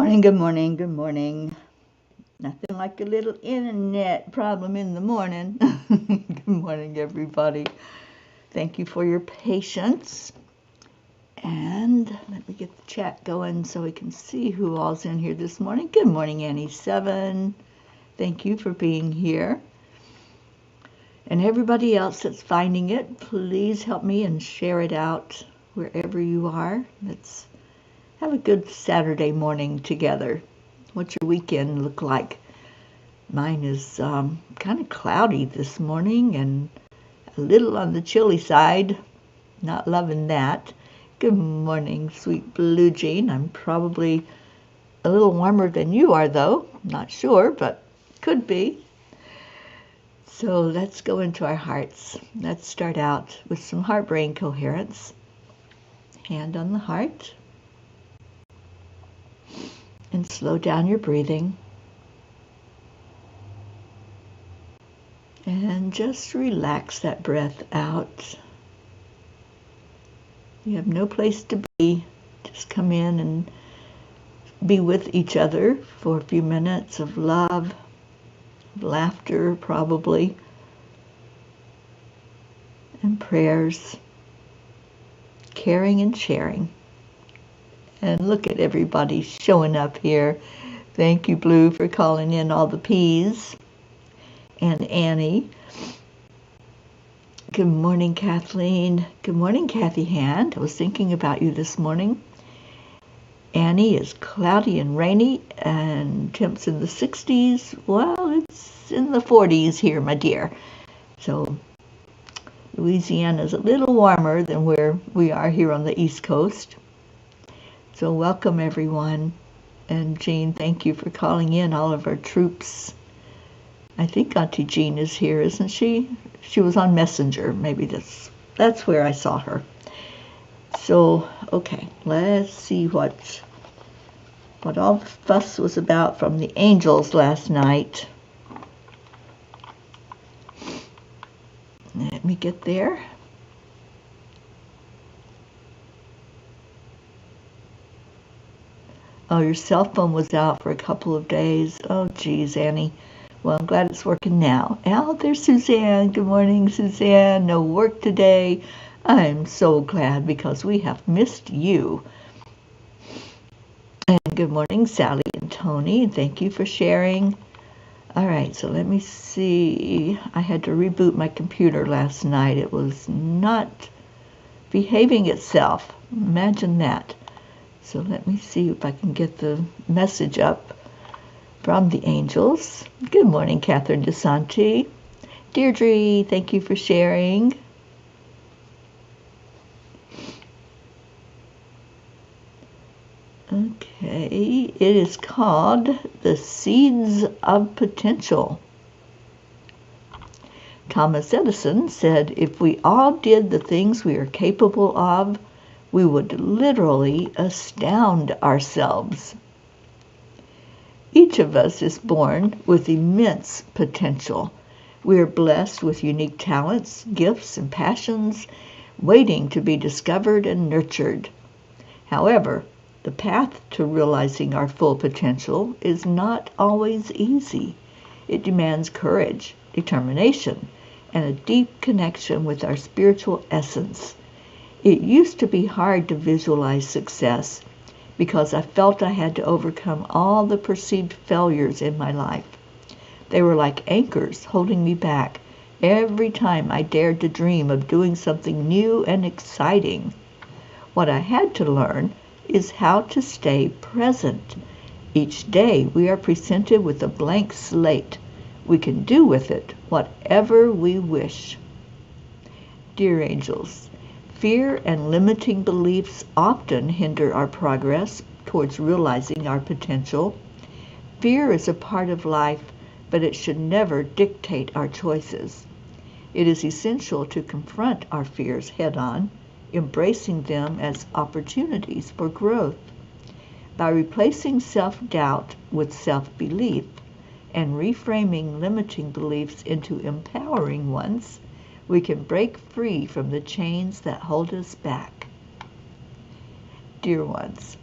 morning, good morning, good morning. Nothing like a little internet problem in the morning. Good morning, everybody. Thank you for your patience. And let me get the chat going so we can see who all's in here this morning. Good morning, Annie7. Thank you for being here. And everybody else that's finding it, please help me and share it out wherever you are. Let's have a good Saturday morning together. What's your weekend look like? Mine is kind of cloudy this morning and a little on the chilly side. Not loving that. Good morning, sweet Blue Jean. I'm probably a little warmer than you are, though. Not sure, but could be. So let's go into our hearts. Let's start out with some heart-brain coherence. Hand on the heart. And slow down your breathing. And just relax that breath out. You have no place to be. Just come in and be with each other for a few minutes of love, laughter probably, and prayers, caring and sharing. And look at everybody showing up here. Thank you, Blue, for calling in all the P's. And Annie. Good morning, Kathleen. Good morning, Kathy Hand. I was thinking about you this morning. Annie is cloudy and rainy, and temps in the 60s. Well, it's in the 40s here, my dear. So Louisiana is a little warmer than where we are here on the East Coast. So welcome, everyone. And Jean, thank you for calling in all of our troops. I think Auntie Jean is here, isn't she? She was on Messenger. Maybe that's where I saw her. So, okay, let's see what all the fuss was about from the angels last night. Let me get there. Oh, your cell phone was out for a couple of days. Oh, geez, Annie. Well, I'm glad it's working now. Oh, there's Suzanne. Good morning, Suzanne. No work today. I'm so glad because we have missed you. And good morning, Sally and Tony. Thank you for sharing. All right, so let me see. I had to reboot my computer last night. It was not behaving itself. Imagine that. So let me see if I can get the message up from the angels. Good morning, Catherine DeSanti. Deirdre, thank you for sharing. Okay, it is called The Seeds of Potential. Thomas Edison said, if we all did the things we are capable of, we would literally astound ourselves. Each of us is born with immense potential. We are blessed with unique talents, gifts, and passions, waiting to be discovered and nurtured. However, the path to realizing our full potential is not always easy. It demands courage, determination, and a deep connection with our spiritual essence. It used to be hard to visualize success because I felt I had to overcome all the perceived failures in my life. They were like anchors holding me back every time I dared to dream of doing something new and exciting. What I had to learn is how to stay present. Each day we are presented with a blank slate. We can do with it whatever we wish. Dear angels, fear and limiting beliefs often hinder our progress towards realizing our potential. Fear is a part of life, but it should never dictate our choices. It is essential to confront our fears head-on, embracing them as opportunities for growth. By replacing self-doubt with self-belief and reframing limiting beliefs into empowering ones, we can break free from the chains that hold us back. Dear ones,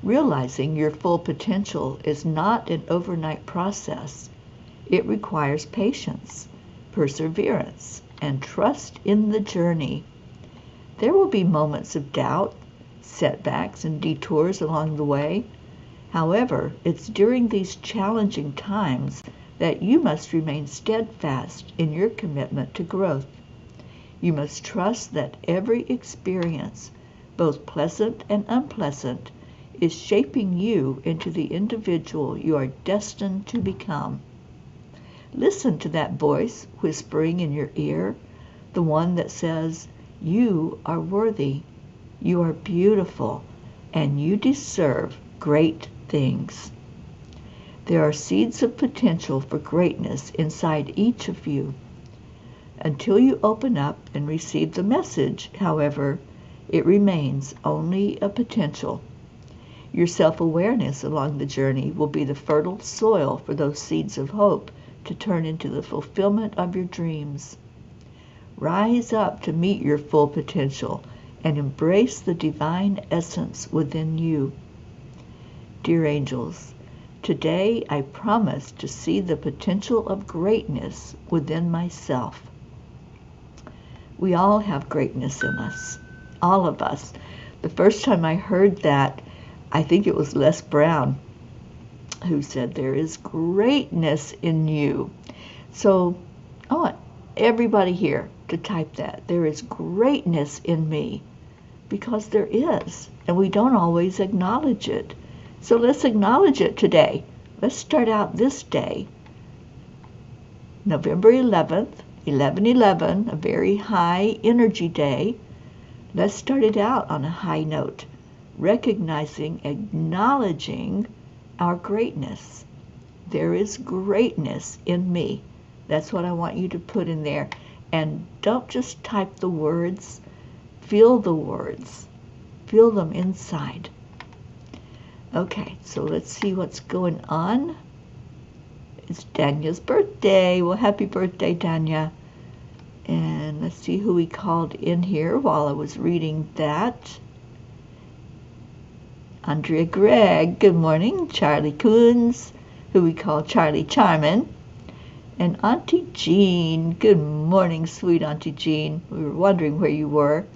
Realizing your full potential is not an overnight process. It requires patience, perseverance, and trust in the journey. There will be moments of doubt, setbacks, and detours along the way. However, it's during these challenging times that you must remain steadfast in your commitment to growth. You must trust that every experience, both pleasant and unpleasant, is shaping you into the individual you are destined to become. Listen to that voice whispering in your ear, the one that says, "You are worthy, you are beautiful, and you deserve great things." There are seeds of potential for greatness inside each of you. Until you open up and receive the message, however, it remains only a potential. Your self-awareness along the journey will be the fertile soil for those seeds of hope to turn into the fulfillment of your dreams. Rise up to meet your full potential and embrace the divine essence within you. Dear angels, today I promise to see the potential of greatness within myself. We all have greatness in us, all of us. The first time I heard that, I think it was Les Brown who said, "There is greatness in you." So I want everybody here to type that. There is greatness in me, because there is, and we don't always acknowledge it. So let's acknowledge it today. Let's start out this day, November 11th, 11/11, a very high energy day. Let's start it out on a high note, recognizing, acknowledging our greatness. There is greatness in me. That's what I want you to put in there. And don't just type the words, feel the words. Feel them inside. Okay, so let's see what's going on. It's Danya's birthday. Well, happy birthday, Danya. And let's see who we called in here while I was reading that. Andrea Gregg, good morning. Charlie Coons, who we call Charlie Charmin. And Auntie Jean, good morning, sweet Auntie Jean. We were wondering where you were.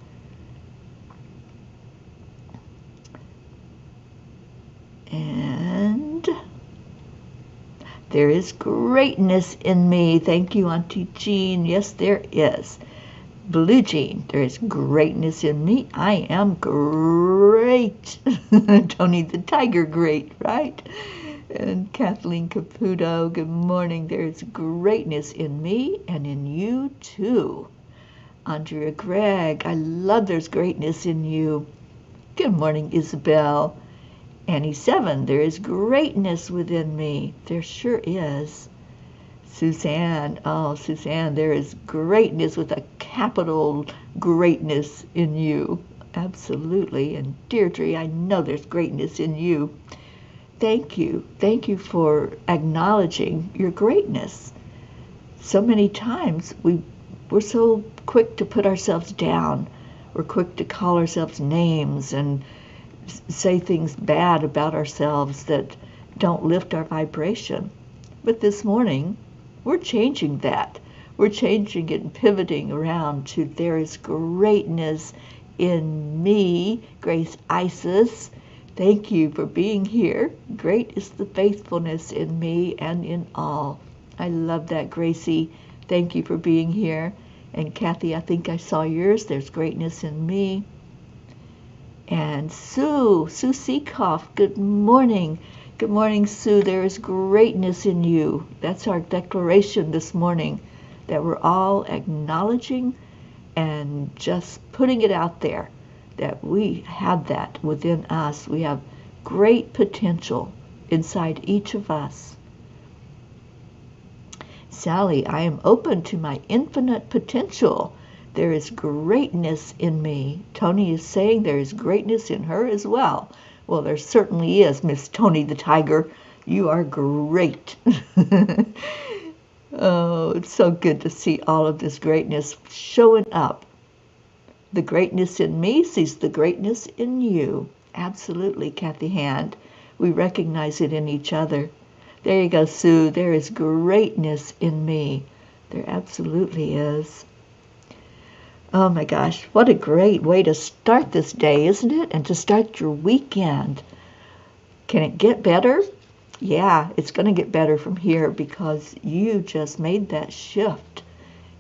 And there is greatness in me. Thank you, Auntie Jean. Yes, there is. Blue Jean, there is greatness in me. I am great. Tony the Tiger, great, right? And Kathleen Caputo, good morning. There is greatness in me and in you too. Andrea Gregg, I love there's greatness in you. Good morning, Isabel. Annie 7, there is greatness within me. There sure is. Suzanne, oh, Suzanne, there is greatness with a capital greatness in you. Absolutely. And Deirdre, I know there's greatness in you. Thank you. Thank you for acknowledging your greatness. So many times we're so quick to put ourselves down. We're quick to call ourselves names and say things bad about ourselves that don't lift our vibration. But this morning, we're changing that. We're changing it and pivoting around to there is greatness in me. Grace Isis, thank you for being here. Great is the faithfulness in me and in all. I love that, Gracie. Thank you for being here. And Kathy, I think I saw yours. There's greatness in me. And Sue Seekoff, good morning. Good morning, Sue. There is greatness in you. That's our declaration this morning, that we're all acknowledging and just putting it out there, that we have that within us. We have great potential inside each of us. Sally, I am open to my infinite potential. There is greatness in me. Tony is saying there is greatness in her as well. Well, there certainly is, Miss Tony the Tiger. You are great. Oh, it's so good to see all of this greatness showing up. The greatness in me sees the greatness in you. Absolutely, Kathy Hand. We recognize it in each other. There you go, Sue. There is greatness in me. There absolutely is. Oh my gosh, what a great way to start this day, isn't it? And to start your weekend. Can it get better? Yeah, it's going to get better from here because you just made that shift.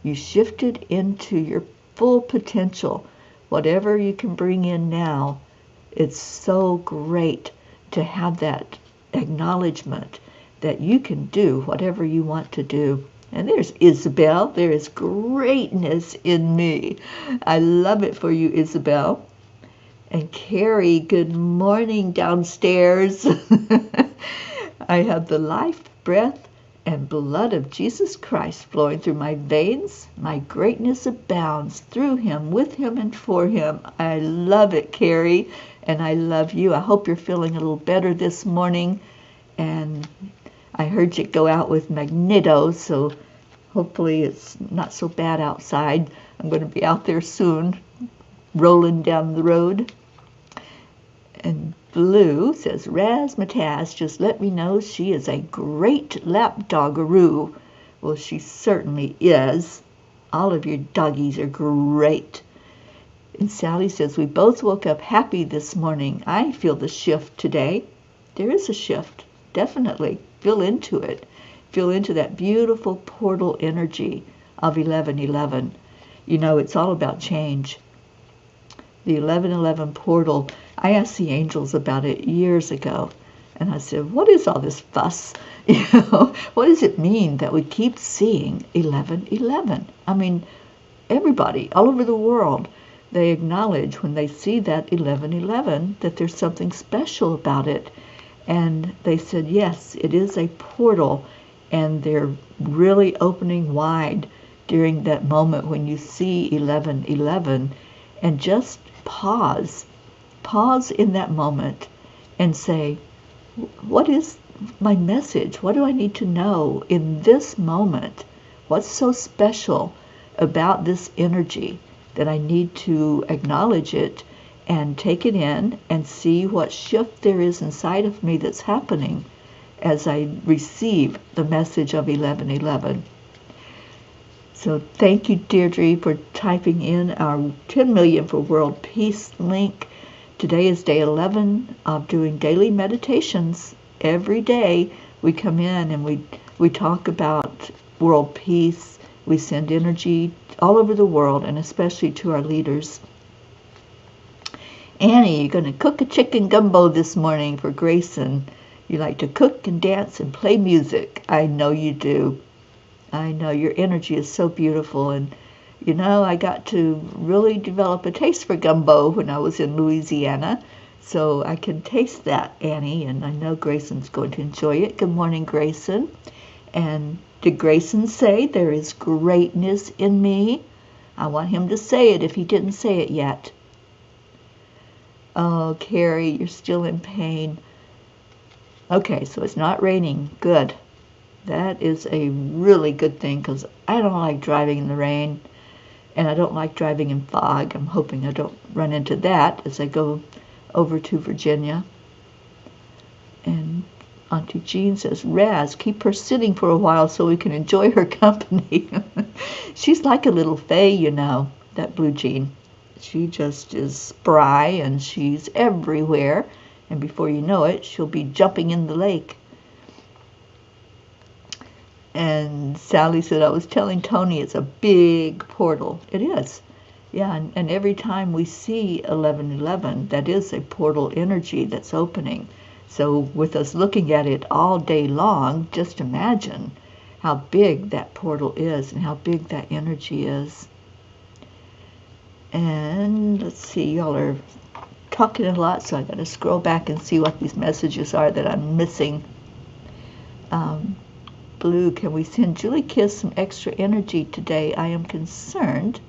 You shifted into your full potential. Whatever you can bring in now, it's so great to have that acknowledgement that you can do whatever you want to do. And there's Isabel. There is greatness in me. I love it for you, Isabel. And Carrie, good morning downstairs. I have the life, breath, and blood of Jesus Christ flowing through my veins. My greatness abounds through him, with him, and for him. I love it, Carrie, and I love you. I hope you're feeling a little better this morning. And I heard you go out with Magneto, so hopefully it's not so bad outside. I'm going to be out there soon, rolling down the road. And Blue says, Razzmatazz just let me know she is a great lapdoggeroo. Well, she certainly is. All of your doggies are great. And Sally says, we both woke up happy this morning. I feel the shift today. There is a shift, definitely. Feel into it. Feel into that beautiful portal energy of 1111. You know, it's all about change. The 1111 portal, I asked the angels about it years ago, and I said, what is all this fuss? You know, what does it mean that we keep seeing 1111? I mean, everybody all over the world, they acknowledge when they see that 1111 that there's something special about it. And they said, yes, it is a portal, and they're really opening wide during that moment when you see 1111, and just pause in that moment and say, what is my message? What do I need to know in this moment? What's so special about this energy that I need to acknowledge it and take it in and see what shift there is inside of me that's happening as I receive the message of 1111. So thank you, Deirdre, for typing in our 10 million for world peace link. Today is day 11 of doing daily meditations. Every day we come in and we talk about world peace. We send energy all over the world, and especially to our leaders. Annie, you're going to cook a chicken gumbo this morning for Grayson. You like to cook and dance and play music. I know you do. I know your energy is so beautiful, and you know, I got to really develop a taste for gumbo when I was in Louisiana, so I can taste that, Annie, and I know Grayson's going to enjoy it. Good morning, Grayson. And did Grayson say there is greatness in me? I want him to say it if he didn't say it yet. Oh, Carrie, you're still in pain. Okay, so it's not raining. Good. That is a really good thing because I don't like driving in the rain, and I don't like driving in fog. I'm hoping I don't run into that as I go over to Virginia. And Auntie Jean says, Raz, keep her sitting for a while so we can enjoy her company. She's like a little fae, you know, that Blue Jean. She just is spry, and she's everywhere. And before you know it, she'll be jumping in the lake. And Sally said, I was telling Tony it's a big portal. It is. Yeah, and every time we see 1111, that is a portal energy that's opening. So with us looking at it all day long, just imagine how big that portal is and how big that energy is. And let's see, y'all are talking a lot, so I got to scroll back and see what these messages are that I'm missing. Blue, can we send Julie Kiss some extra energy today? I am concerned.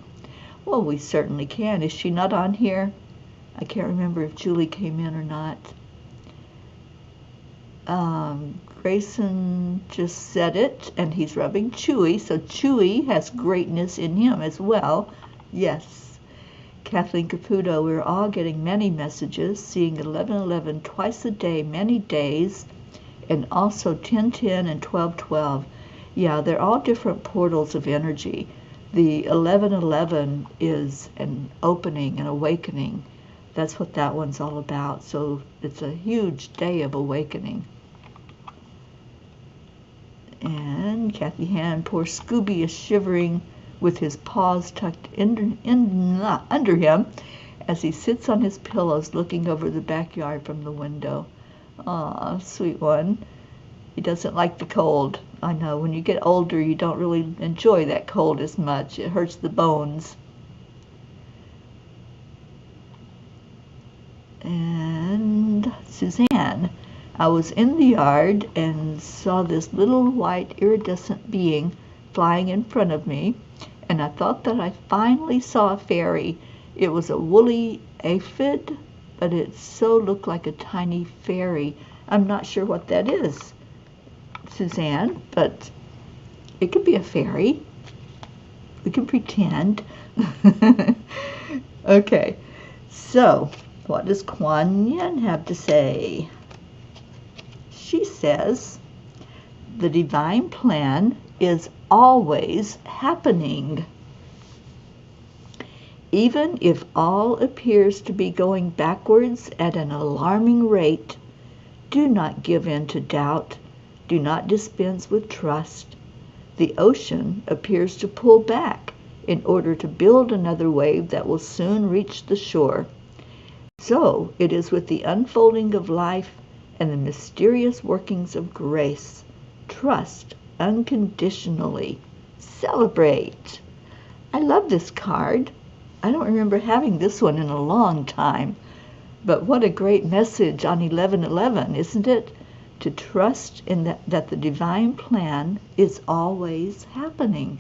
Well, we certainly can. Is she not on here? I can't remember if Julie came in or not. Grayson just said it, and he's rubbing Chewy, so Chewy has greatness in him as well. Yes. Kathleen Caputo, we're all getting many messages, seeing 1111 twice a day, many days, and also 1010 and 1212. Yeah, they're all different portals of energy. The 1111 is an opening, an awakening. That's what that one's all about. So it's a huge day of awakening. And Kathy Hand, poor Scooby is shivering with his paws tucked under him as he sits on his pillows looking over the backyard from the window. Aw, sweet one. He doesn't like the cold. I know, when you get older, you don't really enjoy that cold as much. It hurts the bones. And Suzanne, I was in the yard and saw this little white iridescent being flying in front of me, and I thought that I finally saw a fairy. It was a woolly aphid, but it so looked like a tiny fairy. I'm not sure what that is, Suzanne, but it could be a fairy. We can pretend. Okay, so what does Kuan Yin have to say? She says, the divine plan is always happening. Even if all appears to be going backwards at an alarming rate, do not give in to doubt. Do not dispense with trust. The ocean appears to pull back in order to build another wave that will soon reach the shore. So it is with the unfolding of life and the mysterious workings of grace. Trust unconditionally. Celebrate. I love this card. I don't remember having this one in a long time. But what a great message on 1111, isn't it? To trust in that the divine plan is always happening.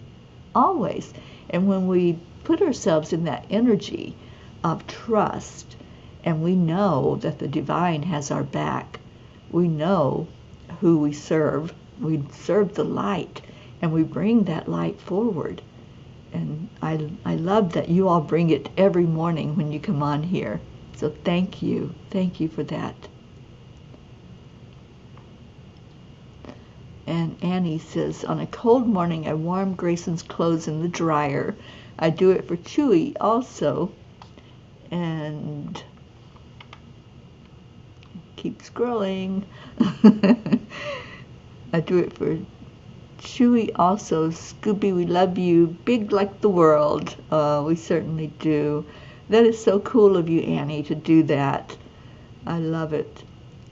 Always. And when we put ourselves in that energy of trust, and we know that the divine has our back, we know who we serve the light, and we bring that light forward. And I love that you all bring it every morning when you come on here. So thank you for that. And Annie says, on a cold morning, I warm Grayson's clothes in the dryer. I do it for Chewy also. And keep scrolling. I do it for Chewy also. Scooby, we love you. Big like the world. We certainly do. That is so cool of you, Annie, to do that. I love it.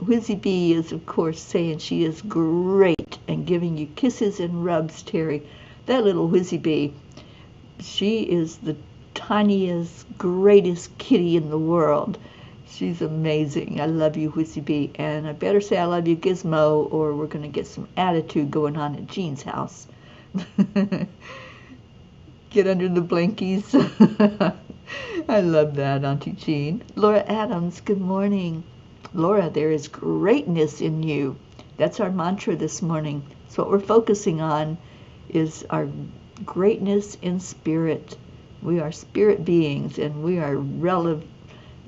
Whizzy Bee is, of course, saying she is great and giving you kisses and rubs, Terry. That little Whizzy Bee, she is the tiniest, greatest kitty in the world. She's amazing. I love you, Whizzy Bee. And I better say I love you, Gizmo, or we're going to get some attitude going on at Jean's house. Get under the blankies. I love that, Auntie Jean. Laura Adams, good morning. Laura, there is greatness in you. That's our mantra this morning. So what we're focusing on is our greatness in spirit. We are spirit beings, and we are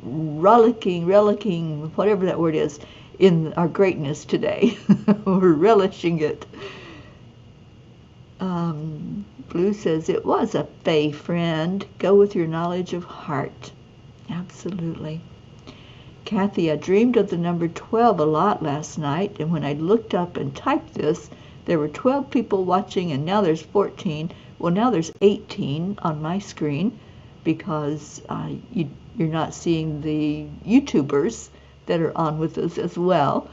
relicking, whatever that word is, in our greatness today. We're relishing it. Blue says, it was a fae friend. Go with your knowledge of heart. Absolutely. Kathy, I dreamed of the number 12 a lot last night, and when I looked up and typed this, there were 12 people watching, and now there's 14. Well, now there's 18 on my screen, because you're not seeing the YouTubers that are on with us as well.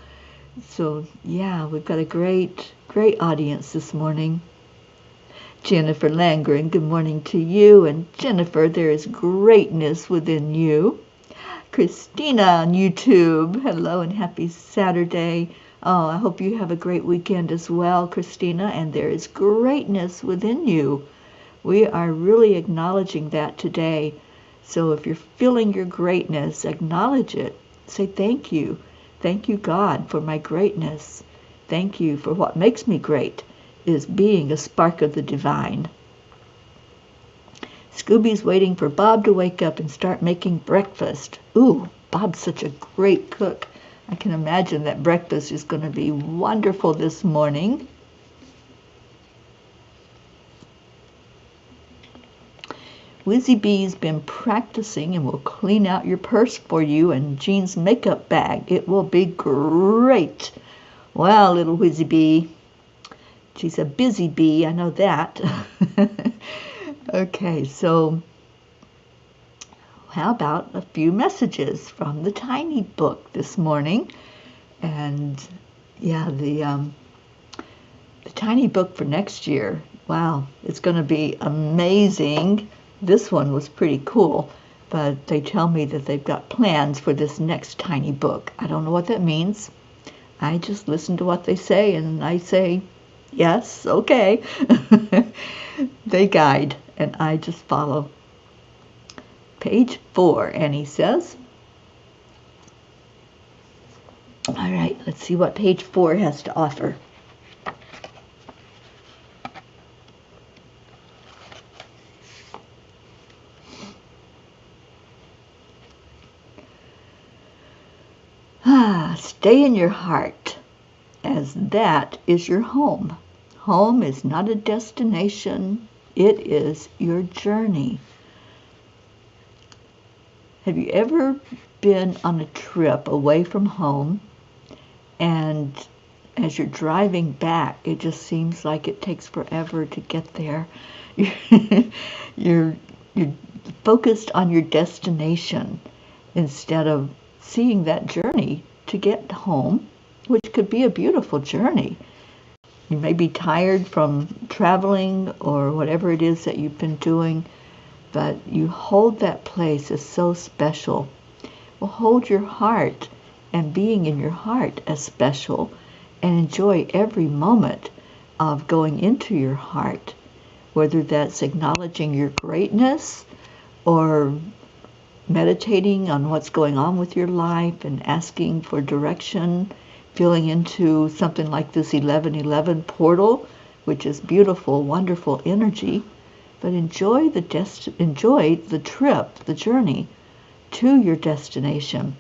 So, yeah, we've got a great audience this morning. Jennifer Langren, good morning to you. And Jennifer, there is greatness within you. Christina on YouTube, hello and happy Saturday. Oh, I hope you have a great weekend as well, Christina, and there is greatness within you. We are really acknowledging that today. So if you're feeling your greatness, acknowledge it. Say thank you. Thank you, God, for my greatness. Thank you for what makes me great, is being a spark of the divine. Scooby's waiting for Bob to wake up and start making breakfast. Ooh, Bob's such a great cook. I can imagine that breakfast is going to be wonderful this morning. Wizzy Bee's been practicing and will clean out your purse for you and Jean's makeup bag. It will be great. Well, little Wizzy Bee, she's a busy bee, I know that. Okay, so how about a few messages from the tiny book this morning? And yeah, the tiny book for next year. Wow, it's going to be amazing. This one was pretty cool, but they tell me that they've got plans for this next tiny book. I don't know what that means. I just listen to what they say, and I say, yes, okay. They guide, and I just follow. Page 4, Annie says. All right, let's see what page 4 has to offer. Stay in your heart, as that is your home. Home is not a destination, it is your journey. Have you ever been on a trip away from home, and as you're driving back, it just seems like it takes forever to get there? You're focused on your destination instead of seeing that journey to get home, which could be a beautiful journey. You may be tired from traveling or whatever it is that you've been doing, but you hold that place as so special. Well, hold your heart and being in your heart as special, and enjoy every moment of going into your heart, whether that's acknowledging your greatness or meditating on what's going on with your life and asking for direction, feeling into something like this 1111 portal, which is beautiful, wonderful energy. But enjoy the trip, the journey to your destination.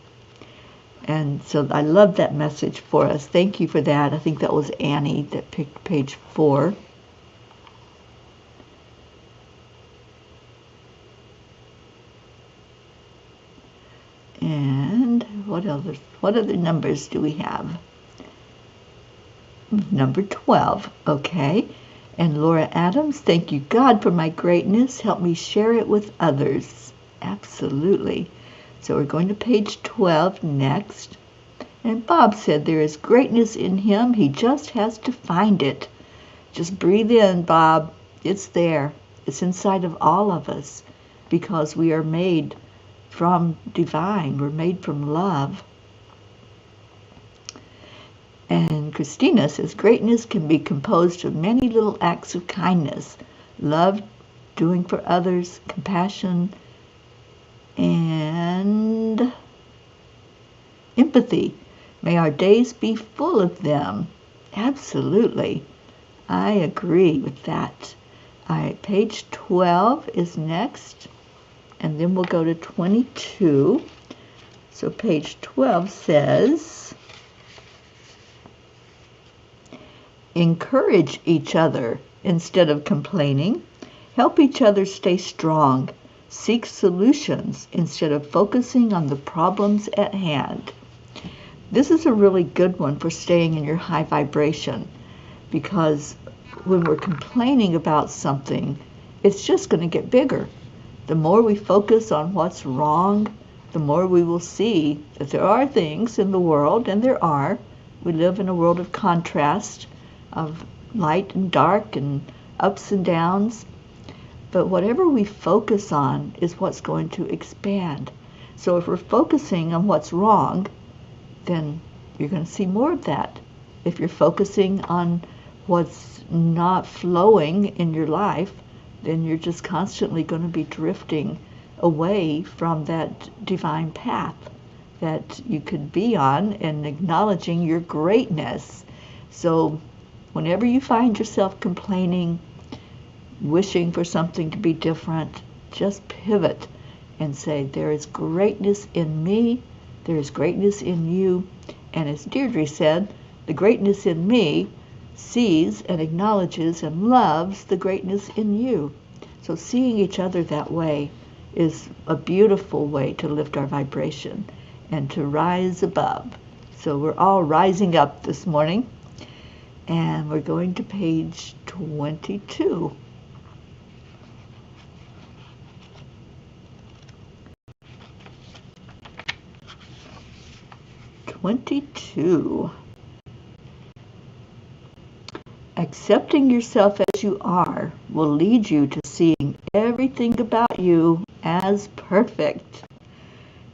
And so I love that message for us. Thank you for that. I think that was Annie that picked page 4. And what other numbers do we have? Number 12, okay. And Laura Adams, thank you, God, for my greatness. Help me share it with others. Absolutely. So we're going to page 12 next. And Bob said there is greatness in him. He just has to find it. Just breathe in, Bob. It's there. It's inside of all of us because we are made from divine. We're made from love. And Christina says, greatness can be composed of many little acts of kindness, love, doing for others, compassion, and empathy. May our days be full of them. Absolutely. I agree with that. All right, page 12 is next, and then we'll go to 22. So page 12 says, encourage each other instead of complaining. Help each other stay strong. Seek solutions instead of focusing on the problems at hand. This is a really good one for staying in your high vibration, because when we're complaining about something, it's just going to get bigger. The more we focus on what's wrong, the more we will see that there are things in the world, and there are. We live in a world of contrast, of light and dark and ups and downs. But whatever we focus on is what's going to expand. So if we're focusing on what's wrong, then you're going to see more of that. If you're focusing on what's not flowing in your life, then you're just constantly going to be drifting away from that divine path that you could be on and acknowledging your greatness. So whenever you find yourself complaining, wishing for something to be different, just pivot and say, there is greatness in me, there is greatness in you, and as Deirdre said, the greatness in me sees and acknowledges and loves the greatness in you. So seeing each other that way is a beautiful way to lift our vibration and to rise above. So we're all rising up this morning, and we're going to page 22. Accepting yourself as you are will lead you to seeing everything about you as perfect.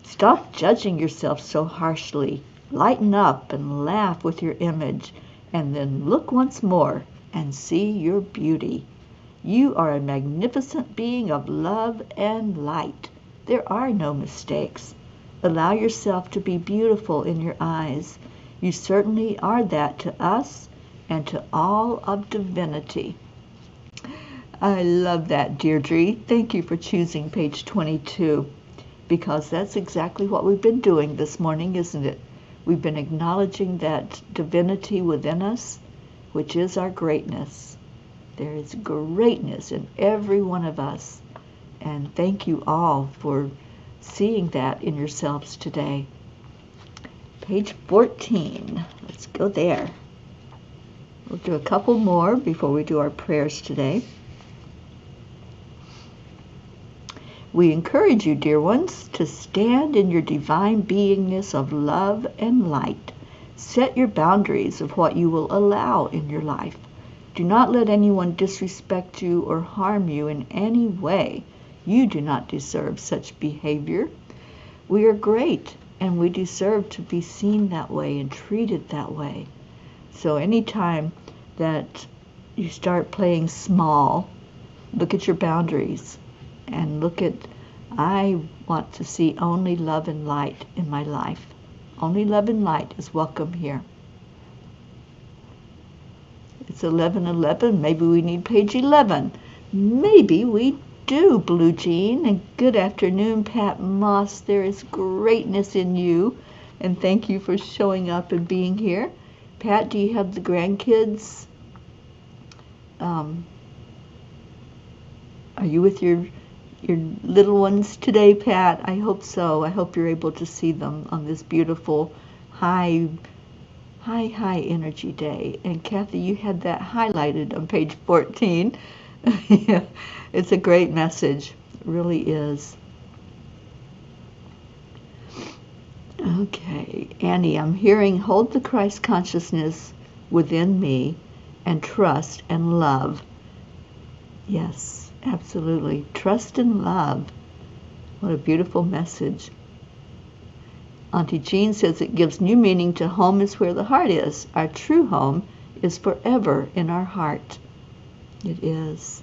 Stop judging yourself so harshly. Lighten up and laugh with your image, and then look once more and see your beauty. You are a magnificent being of love and light. There are no mistakes. Allow yourself to be beautiful in your eyes. You certainly are that to us and to all of divinity. I love that, Deirdre. Thank you for choosing page 22, because that's exactly what we've been doing this morning, isn't it? We've been acknowledging that divinity within us, which is our greatness. There is greatness in every one of us. And thank you all for seeing that in yourselves today. Page 14. Let's go there. We'll do a couple more before we do our prayers today. We encourage you, dear ones, to stand in your divine beingness of love and light. Set your boundaries of what you will allow in your life. Do not let anyone disrespect you or harm you in any way. You do not deserve such behavior. We are great, and we deserve to be seen that way and treated that way. So anytime that you start playing small, look at your boundaries and look at, I want to see only love and light in my life. Only love and light is welcome here. It's 11:11. Maybe we need page 11. Maybe we do, Blue Jean. And good afternoon, Pat Moss. There is greatness in you. And thank you for showing up and being here. Pat, do you have the grandkids? Are you with your little ones today, Pat? I hope so. I hope you're able to see them on this beautiful high energy day. And Kathy, you had that highlighted on page 14. Yeah, it's a great message. It really is. Okay, Annie, I'm hearing hold the Christ consciousness within me and trust and love. Yes, absolutely. Trust and love. What a beautiful message. Auntie Jean says it gives new meaning to home is where the heart is. Our true home is forever in our heart. It is.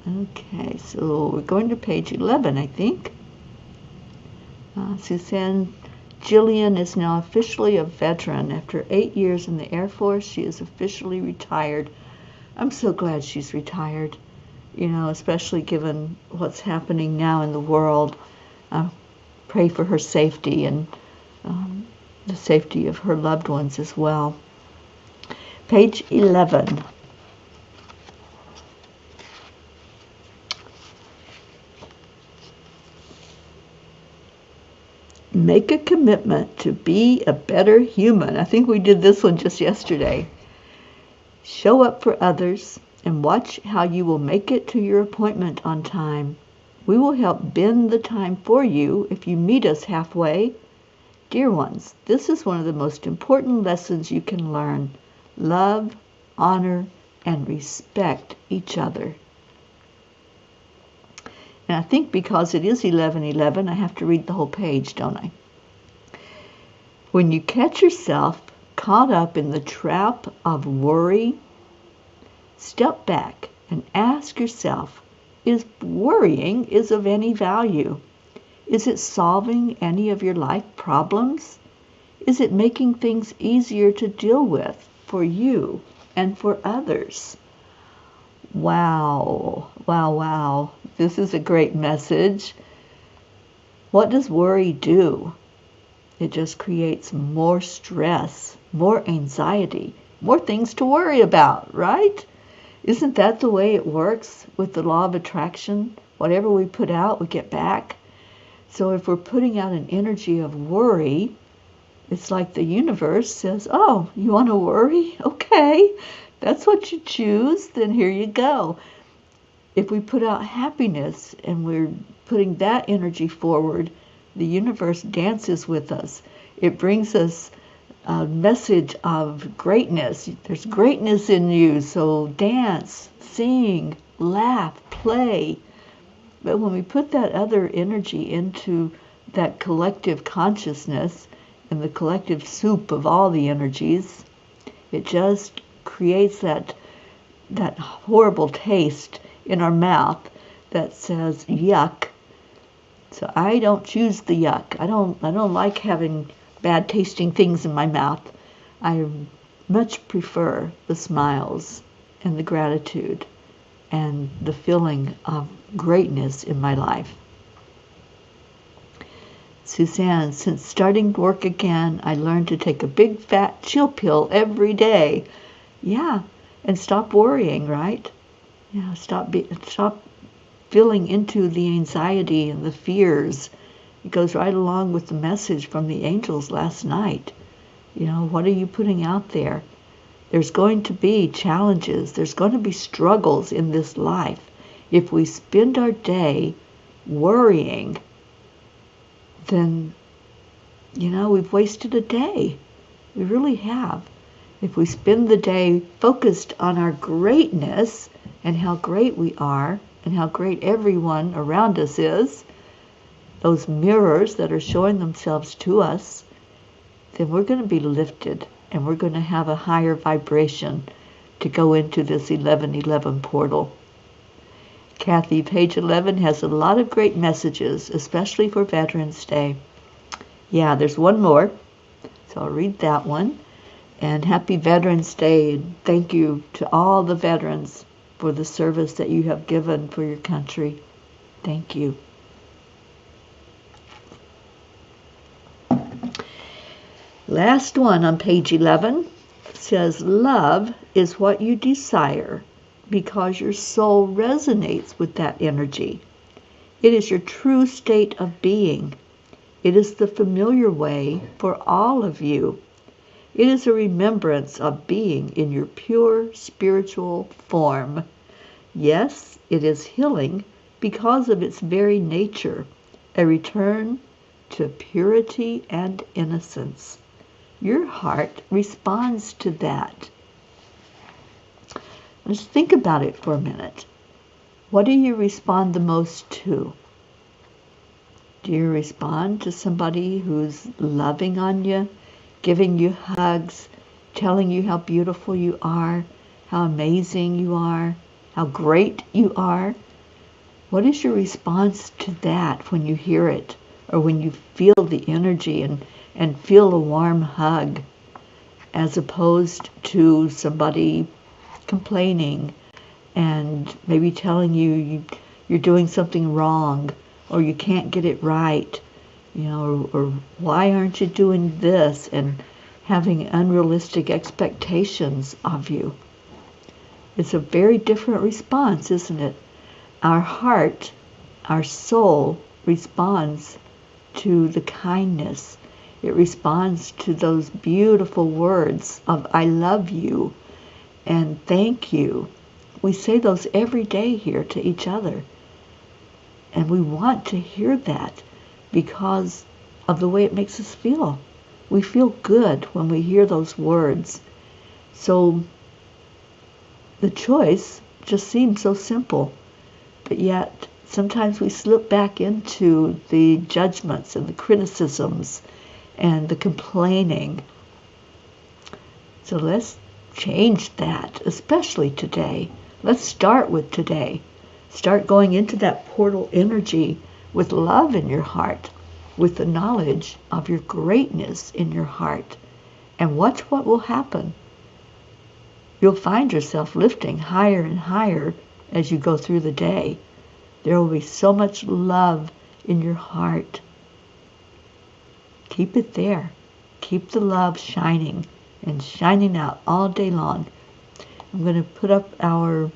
Okay, so we're going to page 11, I think. Suzanne Jillian is now officially a veteran. After 8 years in the Air Force, she is officially retired. I'm so glad she's retired, you know, especially given what's happening now in the world. Pray for her safety and the safety of her loved ones as well. Page 11. Make a commitment to be a better human. I think we did this one just yesterday. Show up for others and watch how you will make it to your appointment on time. We will help bend the time for you if you meet us halfway. Dear ones, this is one of the most important lessons you can learn. Love, honor, and respect each other. And I think because it is 11:11, I have to read the whole page, don't I? When you catch yourself caught up in the trap of worry, step back and ask yourself, is worrying of any value? Is it solving any of your life problems? Is it making things easier to deal with for you and for others? Wow, wow, wow. This is a great message. What does worry do? It just creates more stress, more anxiety, more things to worry about, right? Isn't that the way it works with the law of attraction? Whatever we put out, we get back. So if we're putting out an energy of worry, it's like the universe says, oh, you want to worry? Okay, that's what you choose, then here you go. If we put out happiness and we're putting that energy forward, the universe dances with us. It brings us a message of greatness. There's greatness in you, so dance, sing, laugh, play. But when we put that other energy into that collective consciousness and the collective soup of all the energies, it just creates that horrible taste in our mouth that says yuck. So I don't choose the yuck. I don't like having bad tasting things in my mouth. I much prefer the smiles and the gratitude and the feeling of greatness in my life. Suzanne, since starting work again, I learned to take a big fat chill pill every day. Yeah, and stop worrying, right? Yeah, stop feeling into the anxiety and the fears. It goes right along with the message from the angels last night. You know, what are you putting out there? There's going to be challenges. There's going to be struggles in this life. If we spend our day worrying, then, you know, we've wasted a day. We really have. If we spend the day focused on our greatness and how great we are and how great everyone around us is, those mirrors that are showing themselves to us, then we're going to be lifted and we're going to have a higher vibration to go into this 1111 portal. Kathy, page 11 has a lot of great messages, especially for Veterans Day. Yeah, there's one more, so I'll read that one. And happy Veterans Day, and thank you to all the veterans for the service that you have given for your country. Thank you. Last one on page 11 says, love is what you desire because your soul resonates with that energy. It is your true state of being. It is the familiar way for all of you. It is a remembrance of being in your pure spiritual form. Yes, it is healing because of its very nature, a return to purity and innocence. Your heart responds to that. Let's think about it for a minute. What do you respond the most to? Do you respond to somebody who's loving on you, giving you hugs, telling you how beautiful you are, how amazing you are, how great you are? What is your response to that when you hear it, or when you feel the energy and feel a warm hug, as opposed to somebody complaining and maybe telling you you're doing something wrong, or you can't get it right, you know, or why aren't you doing this, and having unrealistic expectations of you? It's a very different response, isn't it? Our heart, our soul responds to the kindness. It responds to those beautiful words of I love you and thank you. We say those every day here to each other. And we want to hear that because of the way it makes us feel. We feel good when we hear those words. So the choice just seems so simple, but yet sometimes we slip back into the judgments and the criticisms and the complaining. So let's change that, especially today. Let's start with today. Start going into that portal energy with love in your heart, with the knowledge of your greatness in your heart. And watch what will happen. You'll find yourself lifting higher and higher as you go through the day. There will be so much love in your heart. Keep it there. Keep the love shining and shining out all day long. I'm going to put up our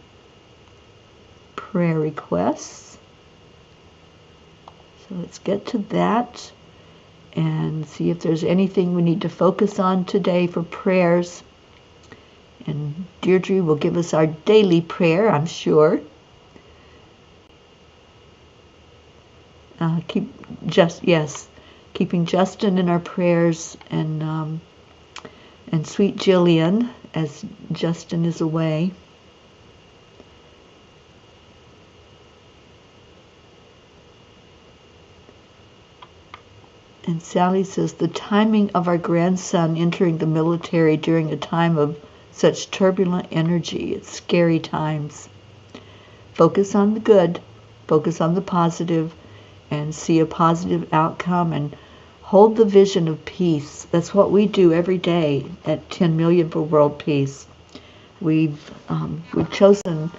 prayer requests. So let's get to that and see if there's anything we need to focus on today for prayers. And Deirdre will give us our daily prayer, I'm sure. Keeping Justin in our prayers, and sweet Jillian as Justin is away. And Sally says, the timing of our grandson entering the military during a time of such turbulent energy, it's scary times. Focus on the good, focus on the positive, and see a positive outcome, and hold the vision of peace. That's what we do every day at 10 Million for World Peace. We've chosen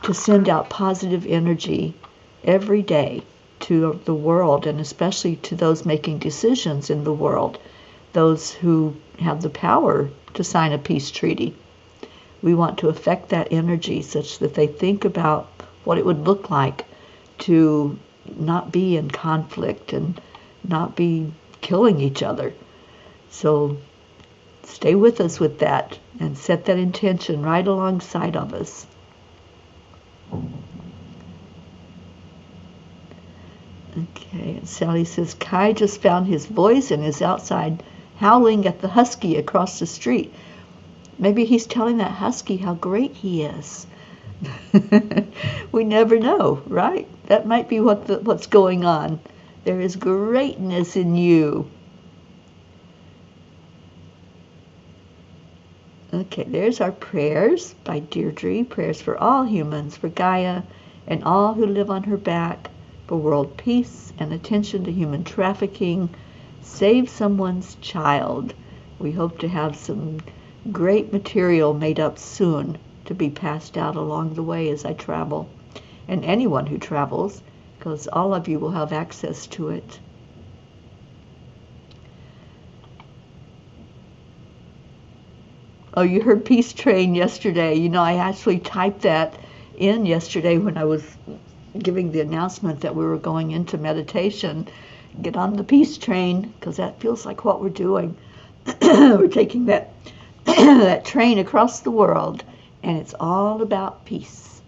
to send out positive energy every day to the world, and especially to those making decisions in the world, those who have the power to sign a peace treaty. We want to affect that energy such that they think about what it would look like to not be in conflict and not be killing each other. So stay with us with that and set that intention right alongside of us. Okay, and Sally says, Kai just found his voice and is outside howling at the husky across the street. Maybe he's telling that husky how great he is. We never know, right? That might be what's going on. There is greatness in you. Okay, there's our prayers by Deirdre. Prayers for all humans, for Gaia and all who live on her back, for world peace and attention to human trafficking. Save someone's child. We hope to have some great material made up soon to be passed out along the way as I travel. And anyone who travels, because all of you will have access to it. Oh, you heard Peace Train yesterday. You know, I actually typed that in yesterday when I was giving the announcement that we were going into meditation. Get on the Peace Train, because that feels like what we're doing. We're taking that that train across the world, and it's all about peace.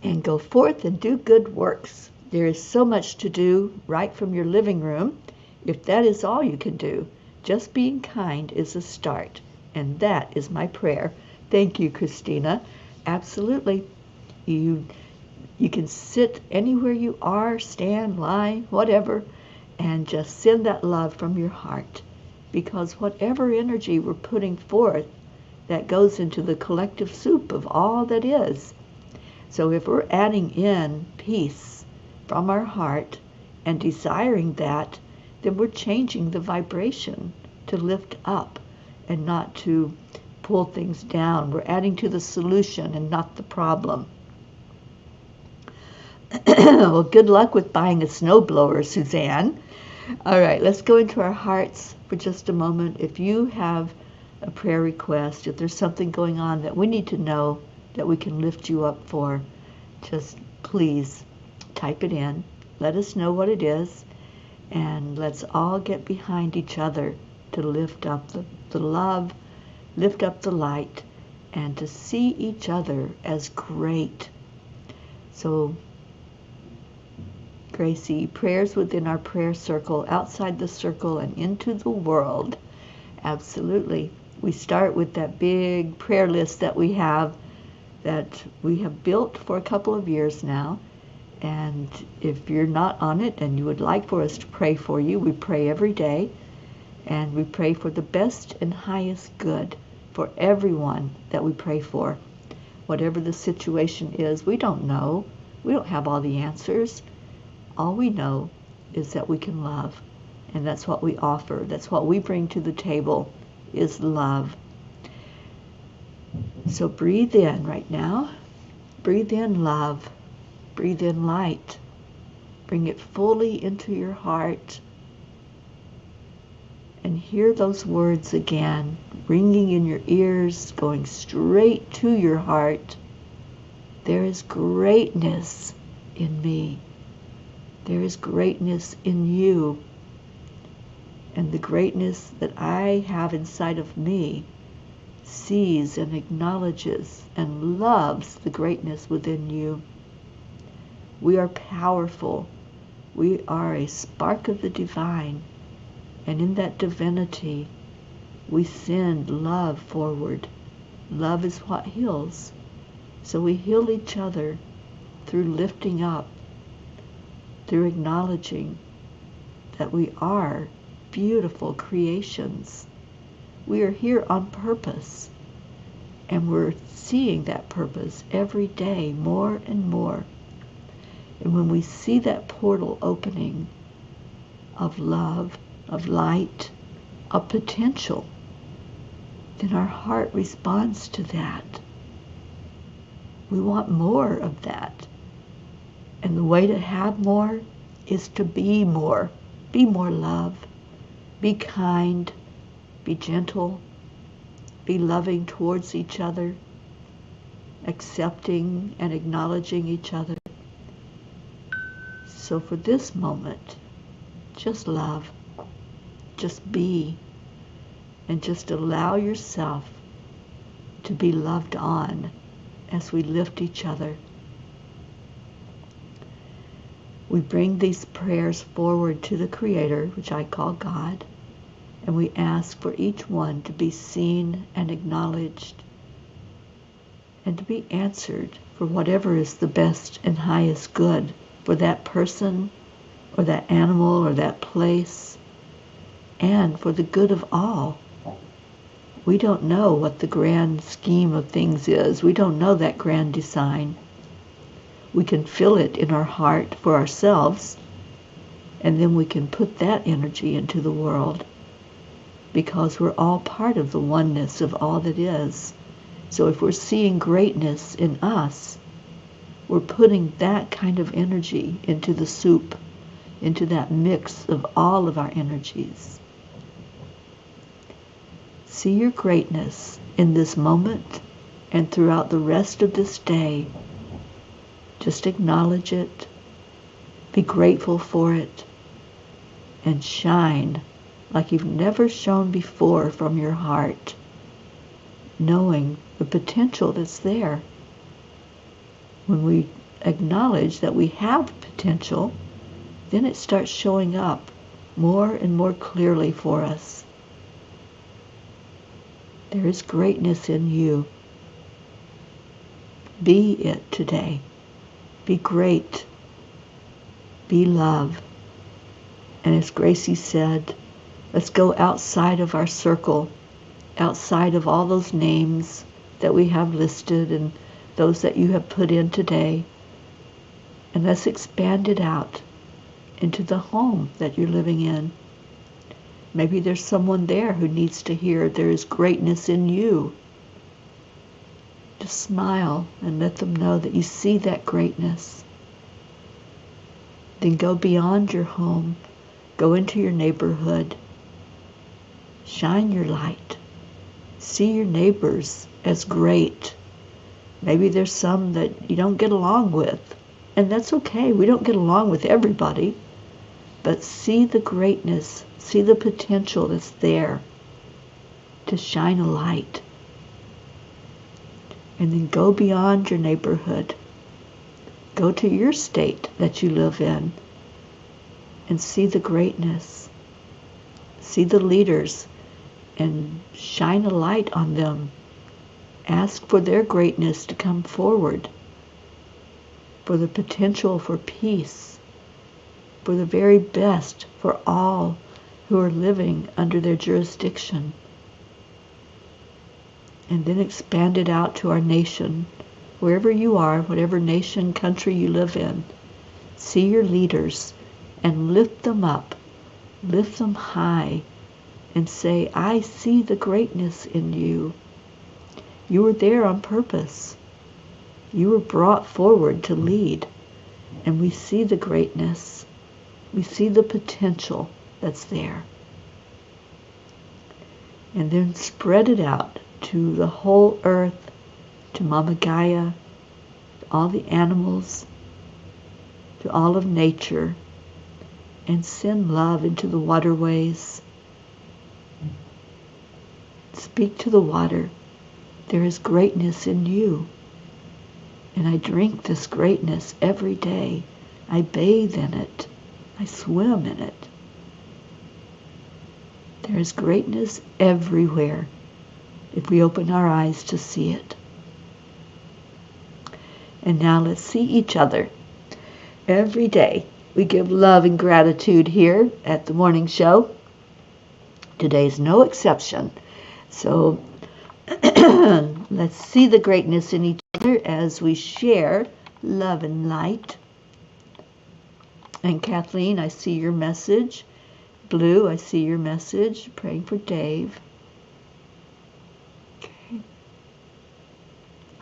And go forth and do good works. There is so much to do right from your living room. If that is all you can do, just being kind is a start. And that is my prayer. Thank you, Christina. Absolutely. You can sit anywhere you are, stand, lie, whatever, and just send that love from your heart. Because whatever energy we're putting forth, that goes into the collective soup of all that is. So if we're adding in peace from our heart and desiring that, then we're changing the vibration to lift up and not to pull things down. We're adding to the solution and not the problem. Well, good luck with buying a snowblower, Suzanne. All right, let's go into our hearts for just a moment. If you have a prayer request, if there's something going on that we need to know that we can lift you up for, just please type it in. Let us know what it is, and let's all get behind each other to lift up the love, lift up the light, and to see each other as great. So, Gracie, prayers within our prayer circle, outside the circle, and into the world. Absolutely. We start with that big prayer list that we have built for a couple of years now. And if you're not on it and you would like for us to pray for you, we pray every day. And we pray for the best and highest good for everyone that we pray for. Whatever the situation is, we don't know. We don't have all the answers. All we know is that we can love. And that's what we offer. That's what we bring to the table, is love. So breathe in right now. Breathe in love. Breathe in light. Bring it fully into your heart. And hear those words again, ringing in your ears, going straight to your heart. There is greatness in me. There is greatness in you. And the greatness that I have inside of me sees and acknowledges and loves the greatness within you. We are powerful. We are a spark of the divine. And in that divinity, we send love forward. Love is what heals. So we heal each other through lifting up, through acknowledging that we are beautiful creations. We are here on purpose, and we're seeing that purpose every day more and more. And when we see that portal opening of love, of light, of potential, then our heart responds to that. We want more of that. And the way to have more is to be more. Be more love. Be kind. Be gentle. Be loving towards each other. Accepting and acknowledging each other. So for this moment, just love. Just be. And just allow yourself to be loved on as we lift each other. We bring these prayers forward to the Creator, which I call God, and we ask for each one to be seen and acknowledged and to be answered for whatever is the best and highest good for that person or that animal or that place, and for the good of all. We don't know what the grand scheme of things is. We don't know that grand design. We can feel it in our heart for ourselves, and then we can put that energy into the world, because we're all part of the oneness of all that is. So if we're seeing greatness in us, we're putting that kind of energy into the soup, into that mix of all of our energies. See your greatness in this moment and throughout the rest of this day. Just acknowledge it, be grateful for it, and shine like you've never shone before from your heart, knowing the potential that's there. When we acknowledge that we have potential, then it starts showing up more and more clearly for us. There is greatness in you. Be it today. Be great. Be love. And as Gracie said, let's go outside of our circle, outside of all those names that we have listed and those that you have put in today. And let's expand it out into the home that you're living in. Maybe there's someone there who needs to hear there is greatness in you. Just smile and let them know that you see that greatness. Then go beyond your home. Go into your neighborhood. Shine your light. See your neighbors as great. Maybe there's some that you don't get along with, and that's okay. We don't get along with everybody. But see the greatness, see the potential that's there to shine a light. And then go beyond your neighborhood. Go to your state that you live in and see the greatness. See the leaders and shine a light on them. Ask for their greatness to come forward, for the potential for peace, for the very best for all who are living under their jurisdiction. And then expand it out to our nation, wherever you are, whatever nation, country you live in. See your leaders and lift them up, lift them high, and say, I see the greatness in you. You were there on purpose. You were brought forward to lead. And we see the greatness. We see the potential that's there. And then spread it out to the whole earth, to Mama Gaia, to all the animals, to all of nature, and send love into the waterways. Speak to the water. There is greatness in you. And I drink this greatness every day. I bathe in it. I swim in it. There is greatness everywhere if we open our eyes to see it. And now let's see each other. Every day we give love and gratitude here at the morning show. Today's no exception. So let's see the greatness in each other as we share love and light. And Kathleen, I see your message. Blue, I see your message. Praying for Dave. Okay.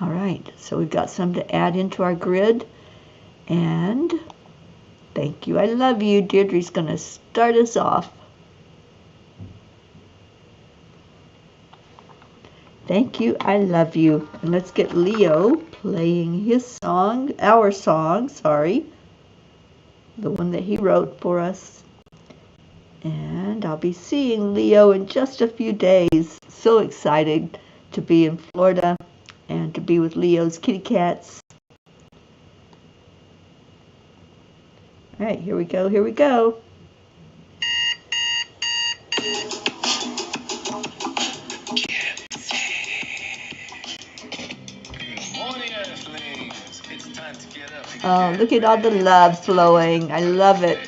All right, so we've got some to add into our grid. And thank you. I love you. Deirdre's going to start us off. Thank you. I love you. And let's get Leo playing his song, our song, sorry. The one that he wrote for us. And I'll be seeing Leo in just a few days. So excited to be in Florida and to be with Leo's kitty cats. All right, here we go, here we go. Oh, look at all the love flowing. I love it.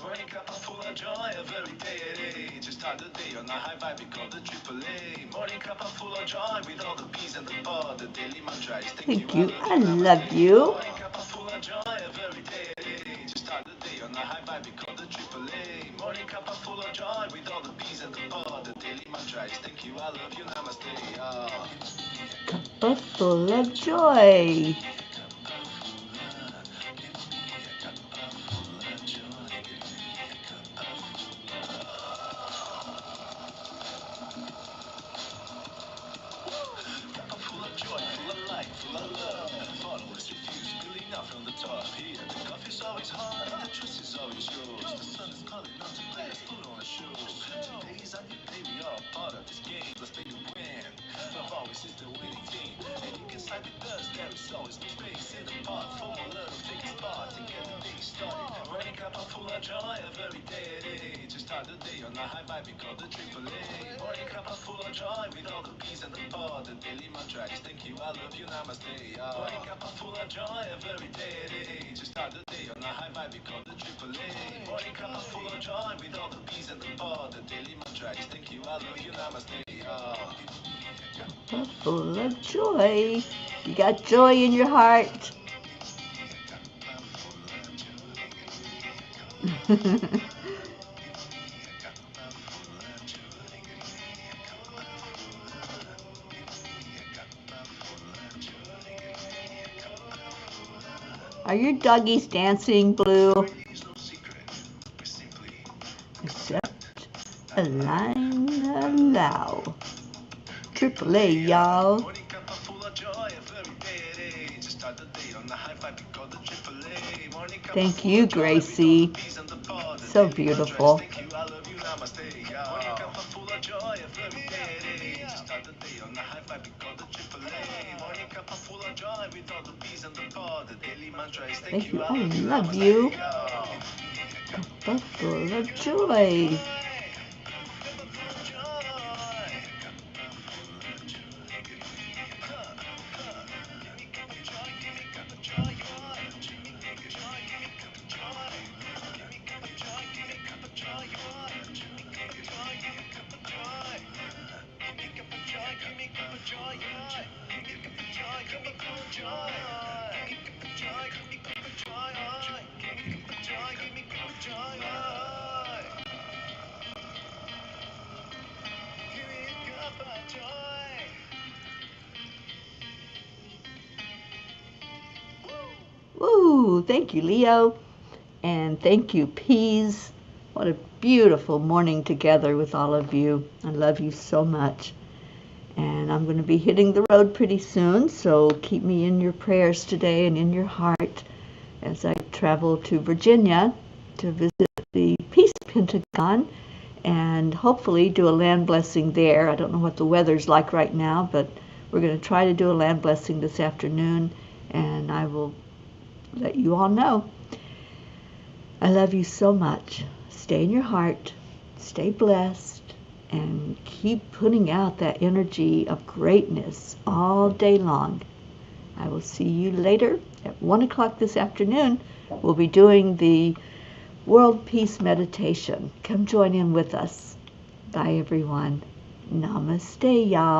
Morning Cuppa full of joy of every day. Just start the day on a high vibe, we call the AAA. Morning Cuppa full of joy with all the peas and the pod. The daily mantra is thank you. I love you. Morning Cuppa full of joy of every day. Just start the day on a high vibe, we call the AAA. Morning Cuppa full of joy with all the peas and the pod. The daily mantra is thank you, I love you, namaste. Cuppa full of joy. Full of joy. You got joy in your heart. Are your doggies dancing, Blue? Accept, align, allow. AAA, y'all. Thank you, Gracie. So beautiful. Thank you. I love you. Cuppa full of joy. Ooh, thank you, Leo. And thank you, Peas. What a beautiful morning together with all of you. I love you so much. And I'm going to be hitting the road pretty soon, so keep me in your prayers today and in your heart as I travel to Virginia to visit the Peace Pentagon and hopefully do a land blessing there. I don't know what the weather's like right now, but we're going to try to do a land blessing this afternoon, and I will let you all know. I love you so much. Stay in your heart, stay blessed, and keep putting out that energy of greatness all day long. I will see you later at 1 o'clock this afternoon. We'll be doing the World Peace Meditation. Come join in with us. Bye, everyone. Namaste, y'all.